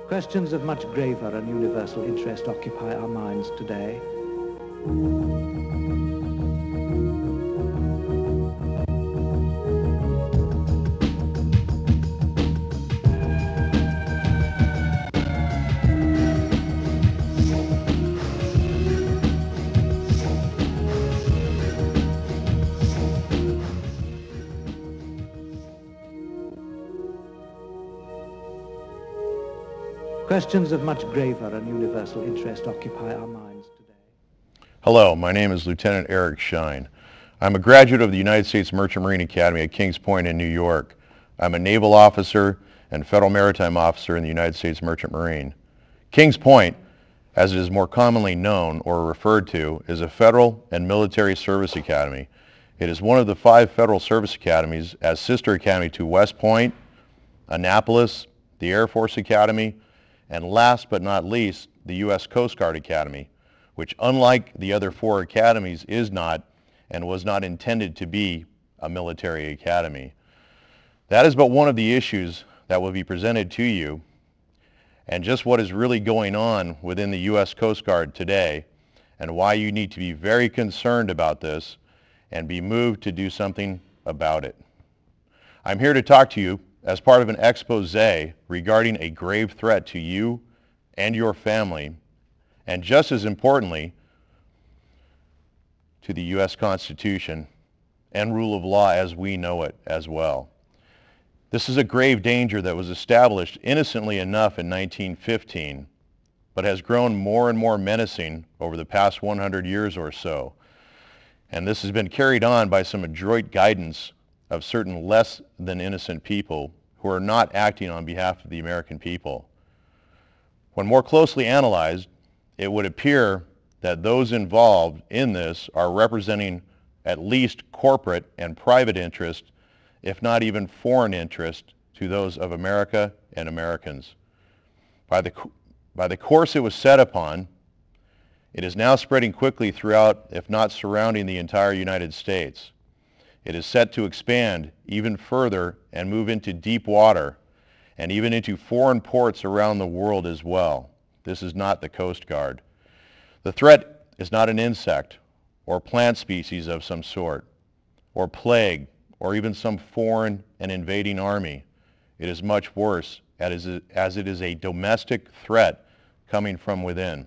Questions of much graver and universal interest occupy our minds today. Questions of much graver and universal interest occupy our minds today. Hello, my name is Lieutenant Eric Shine. I'm a graduate of the United States Merchant Marine Academy at Kings Point in New York. I'm a naval officer and federal maritime officer in the United States Merchant Marine. Kings Point, as it is more commonly known or referred to, is a federal and military service academy. It is one of the 5 federal service academies as sister academy to West Point, Annapolis, the Air Force Academy, and last but not least, the U.S. Coast Guard Academy, which unlike the other 4 academies is not and was not intended to be a military academy. That is but one of the issues that will be presented to you and just what is really going on within the U.S. Coast Guard today and why you need to be very concerned about this and be moved to do something about it. I'm here to talk to you as part of an expose regarding a grave threat to you and your family, and just as importantly, to the U.S. Constitution and rule of law as we know it as well. This is a grave danger that was established innocently enough in 1915, but has grown more and more menacing over the past 100 years or so. And this has been carried on by some adroit guidance of certain less than innocent people who are not acting on behalf of the American people. When more closely analyzed, it would appear that those involved in this are representing at least corporate and private interest, if not even foreign interest, to those of America and Americans. By the course it was set upon, it is now spreading quickly throughout, if not surrounding the entire United States. It is set to expand even further and move into deep water and even into foreign ports around the world as well. This is not the Coast Guard. The threat is not an insect or plant species of some sort, or plague, or even some foreign and invading army. It is much worse as it is a domestic threat coming from within.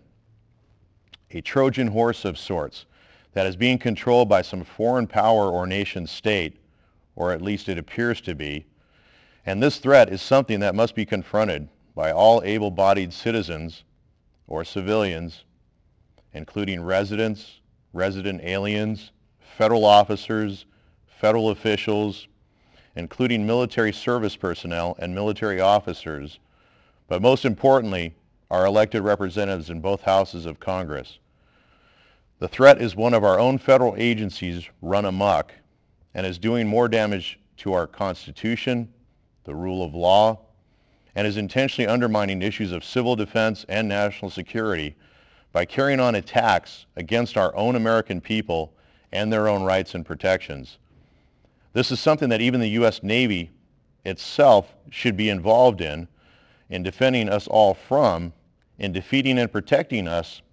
A Trojan horse of sorts that is being controlled by some foreign power or nation state, or at least it appears to be, and this threat is something that must be confronted by all able-bodied citizens or civilians, including residents, resident aliens, federal officers, federal officials, including military service personnel and military officers, but most importantly, our elected representatives in both houses of Congress. The threat is one of our own federal agencies run amok and is doing more damage to our Constitution, the rule of law, and is intentionally undermining issues of civil defense and national security by carrying on attacks against our own American people and their own rights and protections. This is something that even the U.S. Navy itself should be involved in defending us all from, in defeating and protecting us,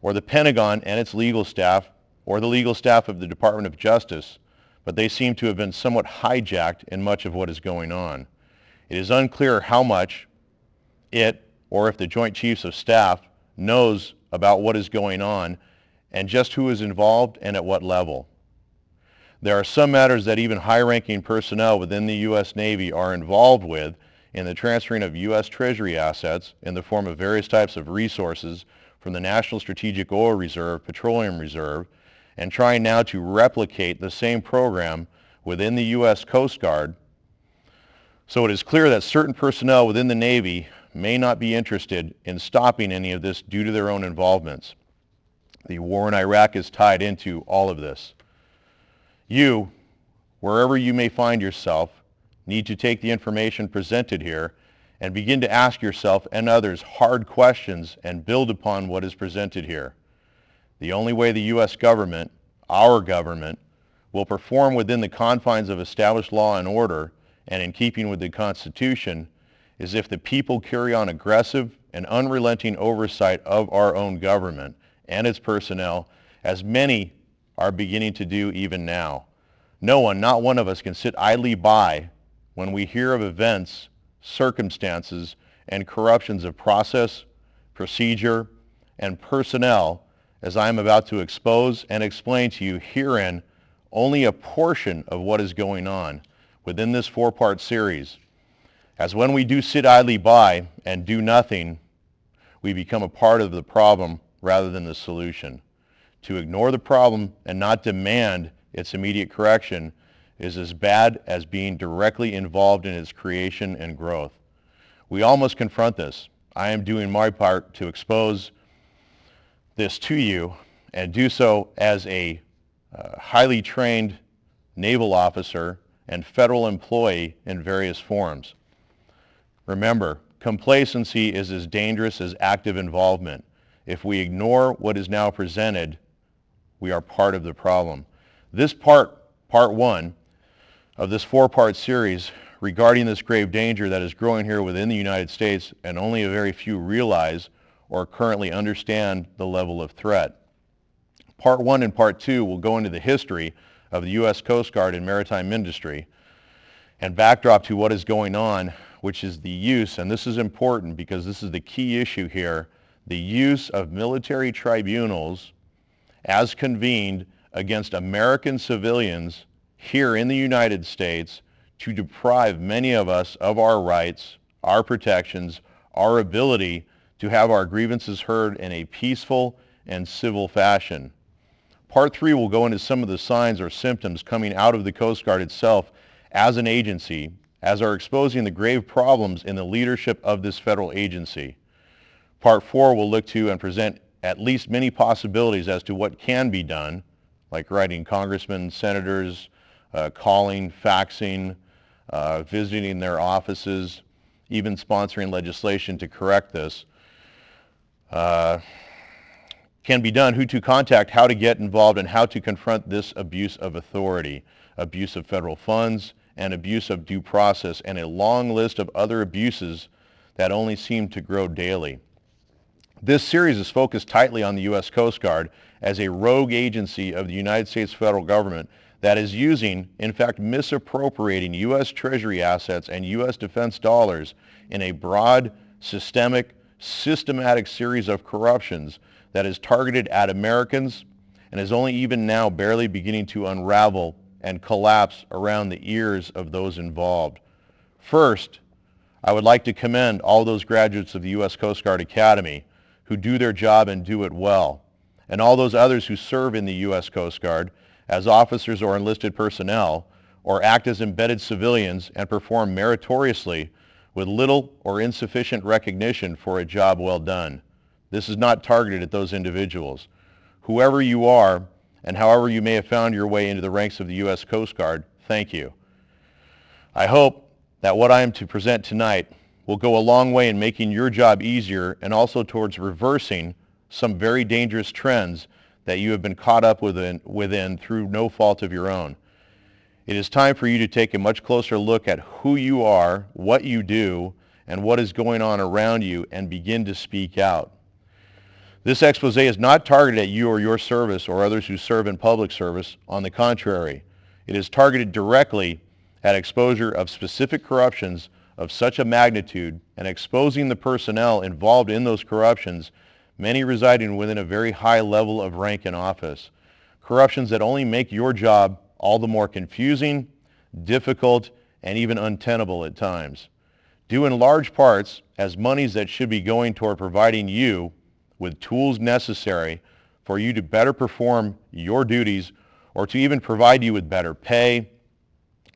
or the Pentagon and its legal staff, or the legal staff of the Department of Justice, but they seem to have been somewhat hijacked in much of what is going on. It is unclear how much it, or if the Joint Chiefs of Staff, knows about what is going on and just who is involved and at what level. There are some matters that even high-ranking personnel within the U.S. Navy are involved with in the transferring of U.S. Treasury assets in the form of various types of resources from the National Strategic Oil Reserve, Petroleum Reserve, and trying now to replicate the same program within the U.S. Coast Guard. So it is clear that certain personnel within the Navy may not be interested in stopping any of this due to their own involvements. The war in Iraq is tied into all of this. You, wherever you may find yourself, need to take the information presented here and begin to ask yourself and others hard questions and build upon what is presented here. The only way the U.S. government, our government, will perform within the confines of established law and order and in keeping with the Constitution is if the people carry on aggressive and unrelenting oversight of our own government and its personnel, as many are beginning to do even now. No one, not one of us, can sit idly by when we hear of events, circumstances, and corruptions of process, procedure, and personnel, as I am about to expose and explain to you herein only a portion of what is going on within this four-part series. As when we do sit idly by and do nothing, we become a part of the problem rather than the solution. To ignore the problem and not demand its immediate correction is as bad as being directly involved in its creation and growth. We all must confront this. I am doing my part to expose this to you and do so as a highly trained naval officer and federal employee in various forms. Remember, complacency is as dangerous as active involvement. If we ignore what is now presented, we are part of the problem. This part one of this four-part series regarding this grave danger that is growing here within the United States, and only a very few realize or currently understand the level of threat. Part 1 and Part 2 will go into the history of the U.S. Coast Guard and maritime industry and backdrop to what is going on, which is the use, and this is important because this is the key issue here, the use of military tribunals as convened against American civilians here in the United States to deprive many of us of our rights, our protections, our ability to have our grievances heard in a peaceful and civil fashion. Part 3 will go into some of the signs or symptoms coming out of the Coast Guard itself as an agency, as are exposing the grave problems in the leadership of this federal agency. Part 4 will look to and present at least many possibilities as to what can be done, like writing congressmen, senators, calling, faxing, visiting their offices, even sponsoring legislation to correct this. Can be done, who to contact, how to get involved, and how to confront this abuse of authority, abuse of federal funds, and abuse of due process, and a long list of other abuses that only seem to grow daily. This series is focused tightly on the U.S. Coast Guard as a rogue agency of the United States federal government that is using, in fact misappropriating U.S. Treasury assets and U.S. defense dollars in a broad, systematic series of corruptions that is targeted at Americans and is only even now barely beginning to unravel and collapse around the ears of those involved. First, I would like to commend all those graduates of the U.S. Coast Guard Academy who do their job and do it well, and all those others who serve in the U.S. Coast Guard as officers or enlisted personnel, or act as embedded civilians and perform meritoriously with little or insufficient recognition for a job well done. This is not targeted at those individuals. Whoever you are, and however you may have found your way into the ranks of the U.S. Coast Guard, thank you. I hope that what I am to present tonight will go a long way in making your job easier and also towards reversing some very dangerous trends that you have been caught up within through no fault of your own. It is time for you to take a much closer look at who you are, what you do, and what is going on around you, and begin to speak out. This expose is not targeted at you or your service or others who serve in public service. On the contrary, it is targeted directly at exposure of specific corruptions of such a magnitude and exposing the personnel involved in those corruptions, many residing within a very high level of rank and office. Corruptions that only make your job all the more confusing, difficult, and even untenable at times, due in large parts as monies that should be going toward providing you with tools necessary for you to better perform your duties, or to even provide you with better pay,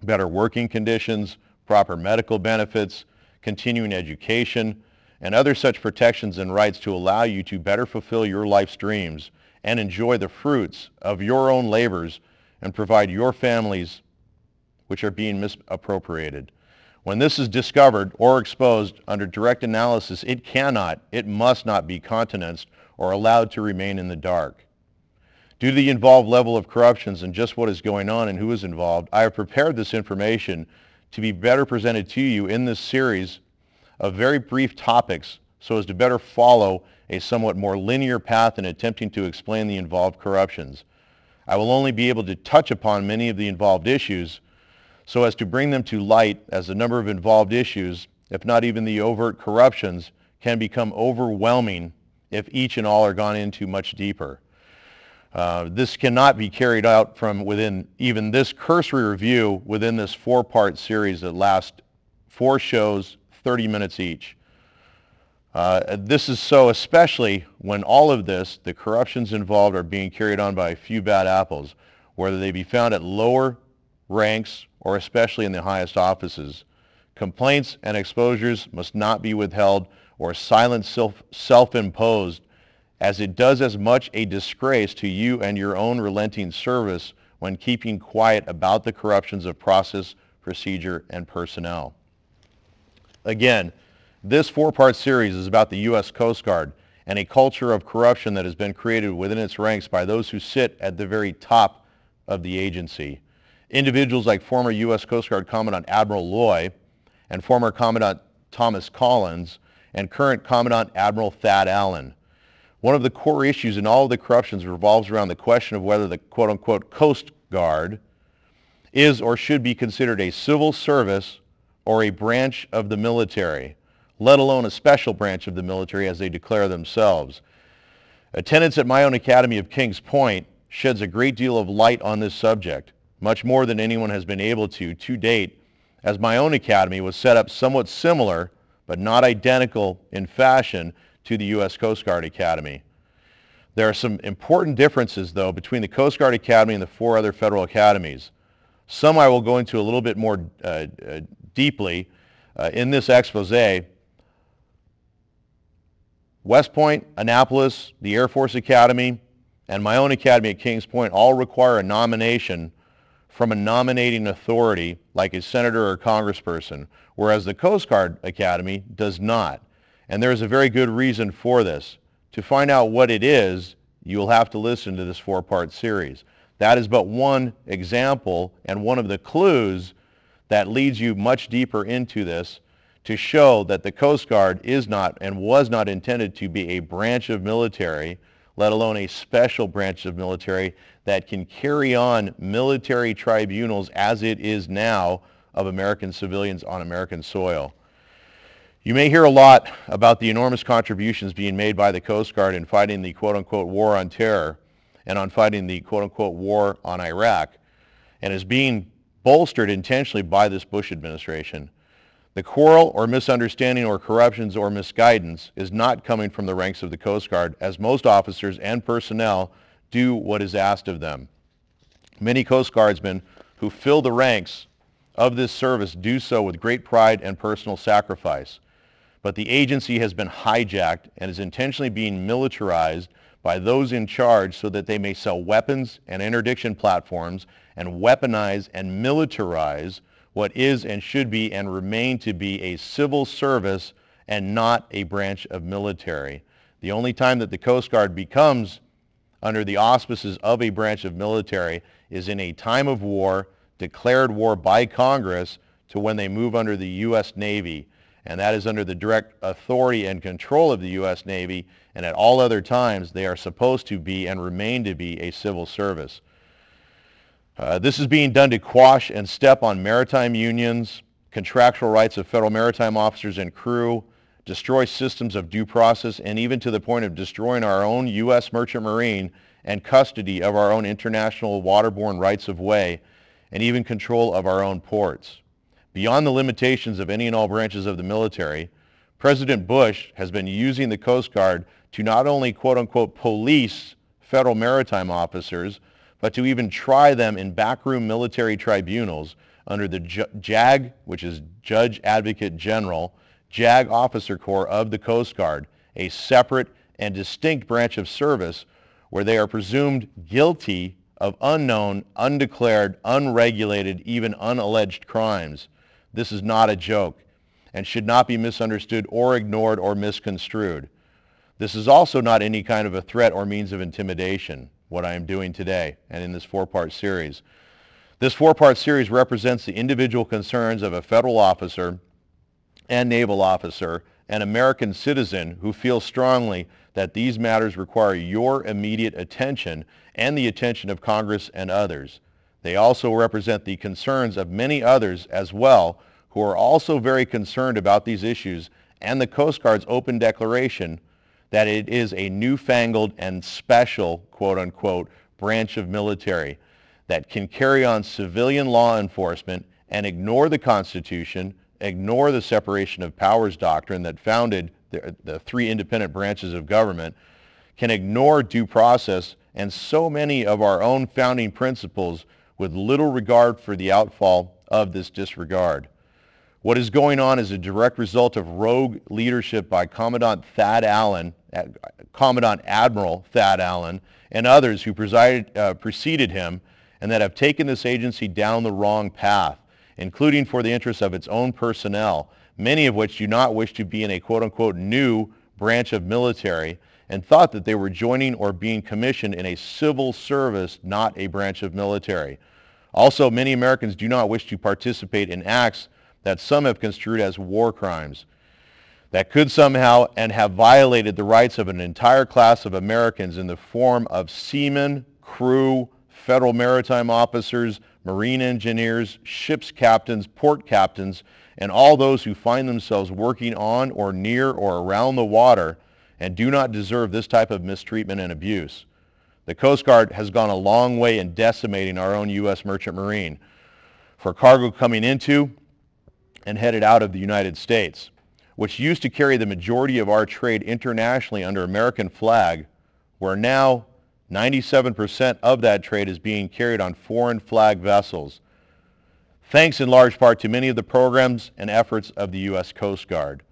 better working conditions, proper medical benefits, continuing education, and other such protections and rights to allow you to better fulfill your life's dreams and enjoy the fruits of your own labors and provide your families which are being misappropriated. When this is discovered or exposed under direct analysis, it must not be countenanced or allowed to remain in the dark. Due to the involved level of corruptions and just what is going on and who is involved, I have prepared this information to be better presented to you in this series of very brief topics so as to better follow a somewhat more linear path in attempting to explain the involved corruptions. I will only be able to touch upon many of the involved issues so as to bring them to light, as the number of involved issues, if not even the overt corruptions, can become overwhelming if each and all are gone into much deeper. This cannot be carried out from within even this cursory review within this four-part series that lasts 4 shows, 30 minutes each. This is so especially when all of this, the corruptions involved, are being carried on by a few bad apples, whether they be found at lower ranks or especially in the highest offices. Complaints and exposures must not be withheld or silent self-imposed, as it does as much a disgrace to you and your own relenting service when keeping quiet about the corruptions of process, procedure, and personnel. Again, this 4-part series is about the U.S. Coast Guard and a culture of corruption that has been created within its ranks by those who sit at the very top of the agency. Individuals like former U.S. Coast Guard Commandant Admiral Loy and former Commandant Thomas Collins and current Commandant Admiral Thad Allen. One of the core issues in all of the corruptions revolves around the question of whether the quote-unquote Coast Guard is or should be considered a civil service or a branch of the military, let alone a special branch of the military as they declare themselves. Attendance at my own Academy of Kings Point sheds a great deal of light on this subject, much more than anyone has been able to date, as my own academy was set up somewhat similar, but not identical in fashion, to the U.S. Coast Guard Academy. There are some important differences, though, between the Coast Guard Academy and the 4 other federal academies. Some I will go into a little bit more deeply in this expose. West Point, Annapolis, the Air Force Academy, and my own academy at Kings Point all require a nomination from a nominating authority like a senator or congressperson, whereas the Coast Guard Academy does not. And there is a very good reason for this. To find out what it is, you will have to listen to this 4-part series. That is but one example and one of the clues that leads you much deeper into this, to show that the Coast Guard is not and was not intended to be a branch of military, let alone a special branch of military that can carry on military tribunals as it is now of American civilians on American soil. You may hear a lot about the enormous contributions being made by the Coast Guard in fighting the quote-unquote war on terror and on fighting the quote-unquote war on Iraq, and is being bolstered intentionally by this Bush administration. The quarrel or misunderstanding or corruptions or misguidance is not coming from the ranks of the Coast Guard, as most officers and personnel do what is asked of them. Many Coast Guardsmen who fill the ranks of this service do so with great pride and personal sacrifice. But the agency has been hijacked and is intentionally being militarized by those in charge so that they may sell weapons and interdiction platforms and weaponize and militarize what is and should be and remain to be a civil service and not a branch of military. The only time that the Coast Guard becomes under the auspices of a branch of military is in a time of war, declared war by Congress, to when they move under the U.S. Navy. And that is under the direct authority and control of the U.S. Navy, and at all other times they are supposed to be and remain to be a civil service. This is being done to quash and step on maritime unions, contractual rights of federal maritime officers and crew, destroy systems of due process, and even to the point of destroying our own U.S. Merchant Marine and custody of our own international waterborne rights of way, and even control of our own ports. Beyond the limitations of any and all branches of the military, President Bush has been using the Coast Guard to not only quote-unquote police federal maritime officers, but to even try them in backroom military tribunals under the JAG, which is Judge Advocate General, JAG Officer Corps of the Coast Guard, a separate and distinct branch of service where they are presumed guilty of unknown, undeclared, unregulated, even unalleged crimes. This is not a joke and should not be misunderstood or ignored or misconstrued. This is also not any kind of a threat or means of intimidation, what I am doing today and in this 4-part series. This 4-part series represents the individual concerns of a federal officer and naval officer, an American citizen who feels strongly that these matters require your immediate attention and the attention of Congress and others. They also represent the concerns of many others as well, who are also very concerned about these issues and the Coast Guard's open declaration that it is a newfangled and special, quote-unquote, branch of military that can carry on civilian law enforcement and ignore the Constitution, ignore the separation of powers doctrine that founded the three independent branches of government, can ignore due process and so many of our own founding principles with little regard for the outfall of this disregard. What is going on is a direct result of rogue leadership by Commandant Admiral Thad Allen and others who preceded him and that have taken this agency down the wrong path, including for the interests of its own personnel, many of which do not wish to be in a quote-unquote new branch of military and thought that they were joining or being commissioned in a civil service, not a branch of military. Also, many Americans do not wish to participate in acts that some have construed as war crimes that could somehow and have violated the rights of an entire class of Americans in the form of seamen, crew, federal maritime officers, marine engineers, ships captains, port captains, and all those who find themselves working on or near or around the water and do not deserve this type of mistreatment and abuse. The Coast Guard has gone a long way in decimating our own U.S. Merchant Marine for cargo coming into and headed out of the United States, which used to carry the majority of our trade internationally under American flag, where now 97% of that trade is being carried on foreign flag vessels, thanks in large part to many of the programs and efforts of the U.S. Coast Guard.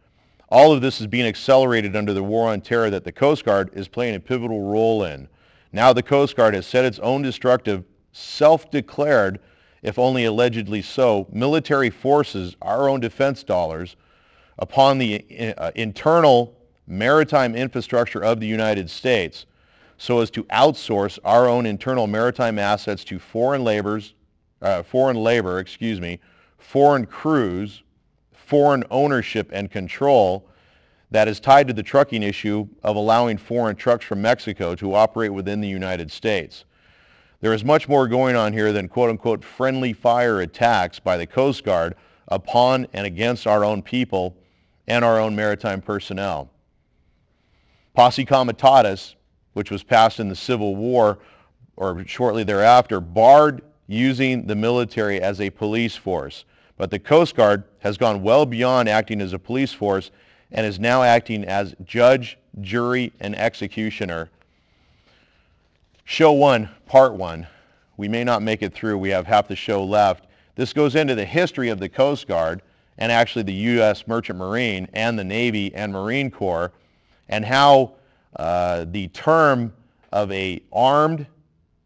All of this is being accelerated under the war on terror that the Coast Guard is playing a pivotal role in. Now the Coast Guard has set its own destructive, self-declared, if only allegedly so, military forces, our own defense dollars, upon the internal maritime infrastructure of the United States so as to outsource our own internal maritime assets to foreign labor, foreign crews, foreign ownership and control that is tied to the trucking issue of allowing foreign trucks from Mexico to operate within the United States. There is much more going on here than quote-unquote friendly fire attacks by the Coast Guard upon and against our own people and our own maritime personnel. Posse Comitatus, which was passed in the Civil War or shortly thereafter, barred using the military as a police force. But the Coast Guard has gone well beyond acting as a police force and is now acting as judge, jury, and executioner. Show 1, Part 1. We may not make it through. We have half the show left. This goes into the history of the Coast Guard and actually the U.S. Merchant Marine and the Navy and Marine Corps, and how the term of a armed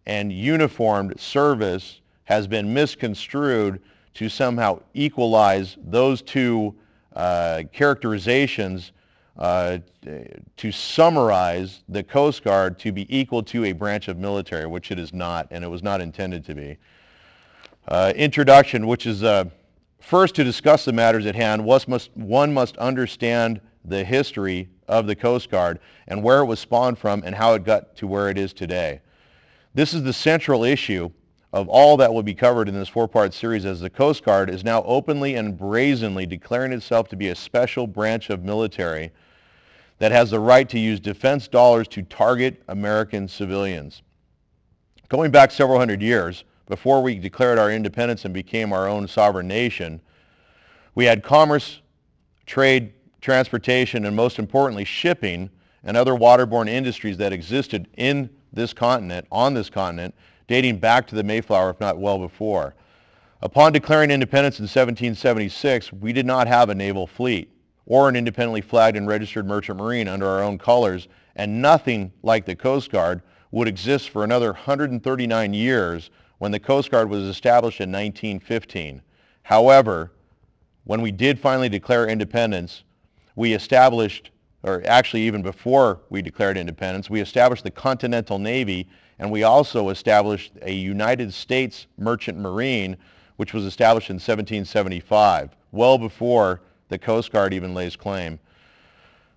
and uniformed service has been misconstrued to somehow equalize those two characterizations to summarize the Coast Guard to be equal to a branch of military, which it is not, and it was not intended to be. Introduction, which is first to discuss the matters at hand, one must understand the history of the Coast Guard and where it was spawned from and how it got to where it is today. This is the central issue of all that will be covered in this 4-part series, as the Coast Guard is now openly and brazenly declaring itself to be a special branch of military that has the right to use defense dollars to target American civilians. Going back several hundred years, before we declared our independence and became our own sovereign nation, we had commerce, trade, transportation, and most importantly, shipping and other waterborne industries that existed in this continent, on this continent, dating back to the Mayflower, if not well before. Upon declaring independence in 1776, we did not have a naval fleet or an independently flagged and registered merchant marine under our own colors, and nothing like the Coast Guard would exist for another 139 years when the Coast Guard was established in 1915. However, when we did finally declare independence, we established, or actually even before we declared independence, we established the Continental Navy, and we also established a United States Merchant Marine, which was established in 1775, well before the Coast Guard even lays claim.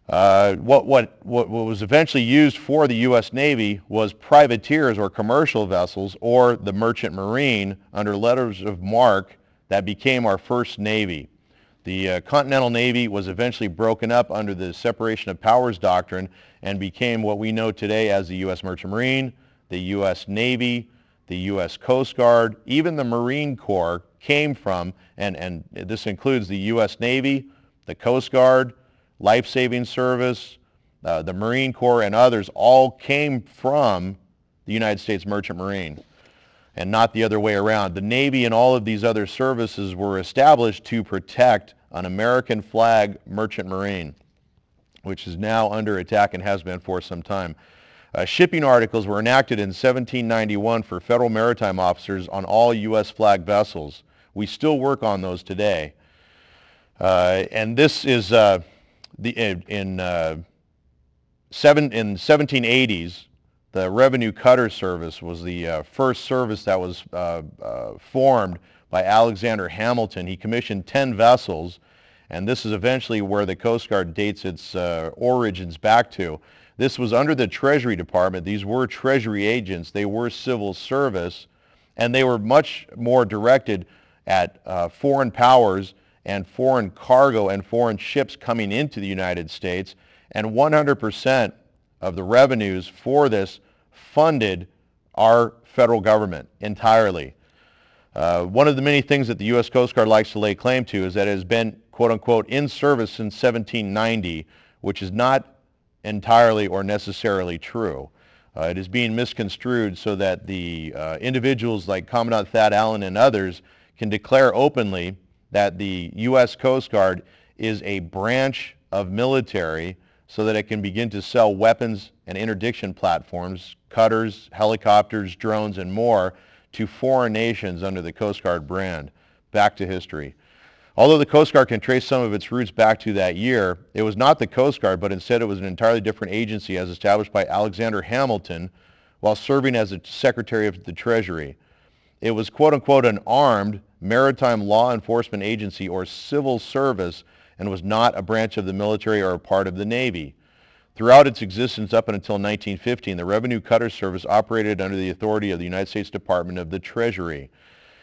What was eventually used for the U.S. Navy was privateers or commercial vessels, or the merchant marine, under letters of marque that became our first Navy. The Continental Navy was eventually broken up under the separation of powers doctrine and became what we know today as the U.S. Merchant Marine, the U.S. Navy, the U.S. Coast Guard, even the Marine Corps came from, and this includes the U.S. Navy, the Coast Guard, Life Saving Service, the Marine Corps, and others all came from the United States Merchant Marine, and not the other way around. The Navy and all of these other services were established to protect an American flag merchant marine, which is now under attack and has been for some time. Shipping articles were enacted in 1791 for federal maritime officers on all U.S. flag vessels. We still work on those today. And this is in 1780s, the Revenue Cutter Service was the first service that was formed by Alexander Hamilton. He commissioned 10 vessels, and this is eventually where the Coast Guard dates its origins back to. This was under the Treasury Department. These were Treasury agents. They were civil service, and they were much more directed at foreign powers and foreign cargo and foreign ships coming into the United States, and 100% of the revenues for this funded our federal government entirely. One of the many things that the U.S. Coast Guard likes to lay claim to is that it has been, quote-unquote, in service since 1790, which is not entirely or necessarily true. It is being misconstrued so that the individuals like Commandant Thad Allen and others can declare openly that the U.S. Coast Guard is a branch of military so that it can begin to sell weapons and interdiction platforms, cutters, helicopters, drones, and more to foreign nations under the Coast Guard brand. Back to history. Although the Coast Guard can trace some of its roots back to that year, it was not the Coast Guard, but instead it was an entirely different agency as established by Alexander Hamilton while serving as the Secretary of the Treasury. It was, quote-unquote, an armed maritime law enforcement agency or civil service and was not a branch of the military or a part of the Navy. Throughout its existence up until 1915, the Revenue Cutter Service operated under the authority of the United States Department of the Treasury.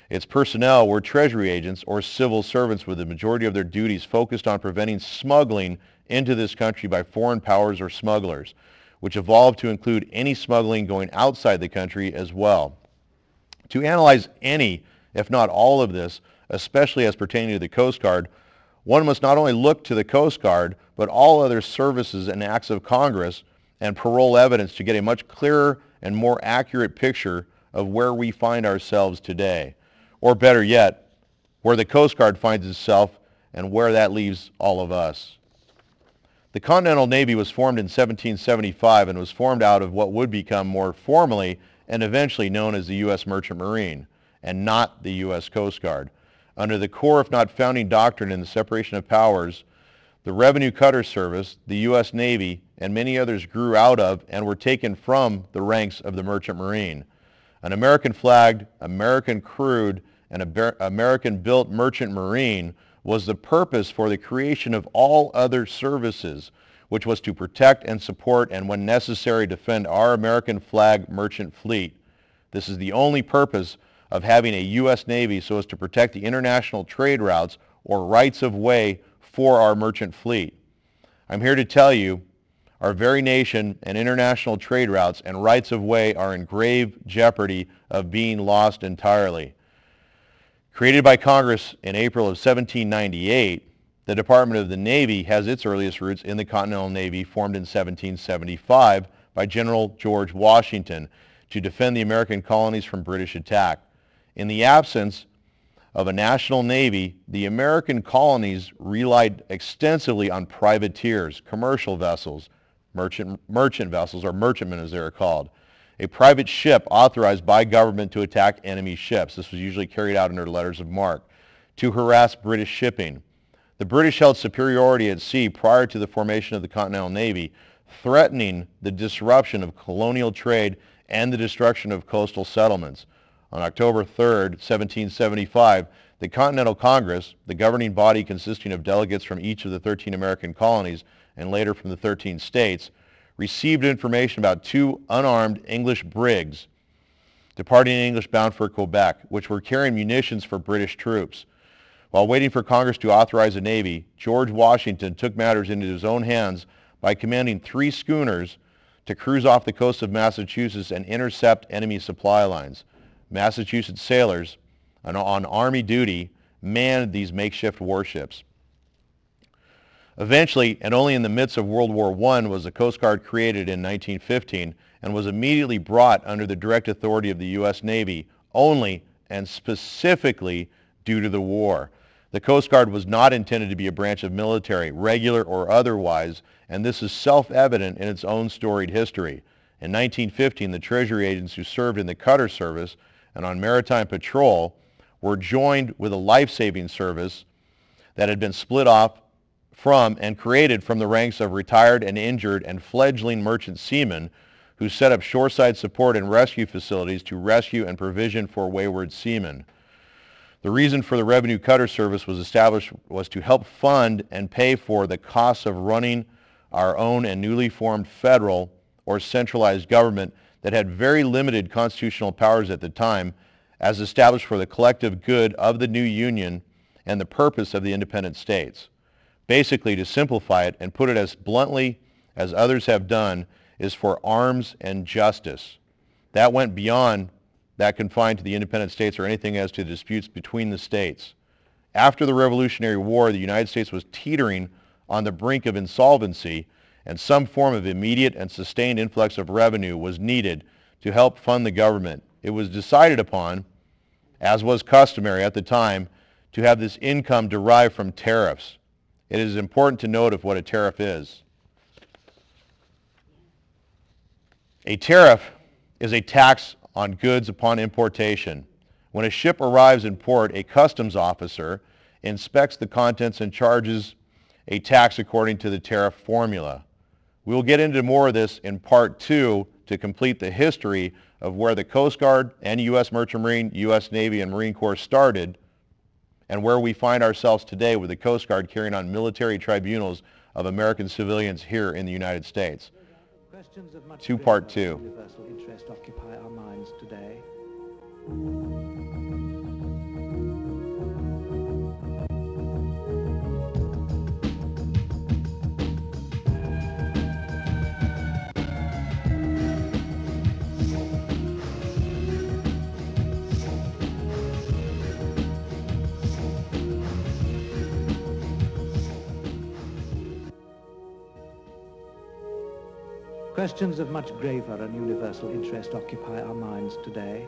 Its personnel were Treasury agents or civil servants with the majority of their duties focused on preventing smuggling into this country by foreign powers or smugglers, which evolved to include any smuggling going outside the country as well. To analyze any, if not all of this, especially as pertaining to the Coast Guard, one must not only look to the Coast Guard, but all other services and acts of Congress and parole evidence to get a much clearer and more accurate picture of where we find ourselves today. Or better yet, where the Coast Guard finds itself and where that leaves all of us. The Continental Navy was formed in 1775 and was formed out of what would become more formally and eventually known as the U.S. Merchant Marine, and not the U.S. Coast Guard. Under the core, if not founding doctrine in the separation of powers, the Revenue Cutter Service, the U.S. Navy, and many others grew out of and were taken from the ranks of the Merchant Marine. An American-flagged, American-crewed, and American-built Merchant Marine was the purpose for the creation of all other services, which was to protect and support and, when necessary, defend our American flag merchant fleet. This is the only purpose of having a U.S. Navy, so as to protect the international trade routes or rights of way for our merchant fleet. I'm here to tell you our very nation and international trade routes and rights of way are in grave jeopardy of being lost entirely. Created by Congress in April of 1798, the Department of the Navy has its earliest roots in the Continental Navy, formed in 1775 by General George Washington to defend the American colonies from British attack. In the absence of a national navy, the American colonies relied extensively on privateers, commercial vessels, merchant vessels, or merchantmen as they are called. A private ship authorized by government to attack enemy ships. This was usually carried out under letters of marque, to harass British shipping. The British held superiority at sea prior to the formation of the Continental Navy, threatening the disruption of colonial trade and the destruction of coastal settlements. On October 3, 1775, The Continental Congress, the governing body consisting of delegates from each of the 13 American colonies and later from the 13 states, received information about two unarmed English brigs departing in English bound for Quebec, which were carrying munitions for British troops. While waiting for Congress to authorize a navy, George Washington took matters into his own hands by commanding 3 schooners to cruise off the coast of Massachusetts and intercept enemy supply lines. Massachusetts sailors on Army duty manned these makeshift warships. Eventually, and only in the midst of World War I, was the Coast Guard created in 1915 and was immediately brought under the direct authority of the U.S. Navy only and specifically due to the war. The Coast Guard was not intended to be a branch of military, regular or otherwise, and this is self-evident in its own storied history. In 1915, the Treasury agents who served in the cutter service and on maritime patrol were joined with a life-saving service that had been split off from and created from the ranks of retired and injured and fledgling merchant seamen who set up shoreside support and rescue facilities to rescue and provision for wayward seamen. The reason for the Revenue Cutter Service was established was to help fund and pay for the costs of running our own and newly formed federal or centralized government that had very limited constitutional powers at the time, as established for the collective good of the new Union and the purpose of the independent states. Basically, to simplify it and put it as bluntly as others have done, is for arms and justice. That went beyond that confined to the independent states or anything as to disputes between the states. After the Revolutionary War, the United States was teetering on the brink of insolvency, and some form of immediate and sustained influx of revenue was needed to help fund the government. It was decided upon, as was customary at the time, to have this income derived from tariffs. It is important to note of what a tariff is. A tariff is a tax on goods upon importation. When a ship arrives in port, a customs officer inspects the contents and charges a tax according to the tariff formula. We will get into more of this in part 2 to complete the history of where the Coast Guard and U.S. Merchant Marine, U.S. Navy, and Marine Corps started, and where we find ourselves today with the Coast Guard carrying on military tribunals of American civilians here in the United States. Questions of much To part 2. universal interest occupy our minds today. Questions of much graver and universal interest occupy our minds today.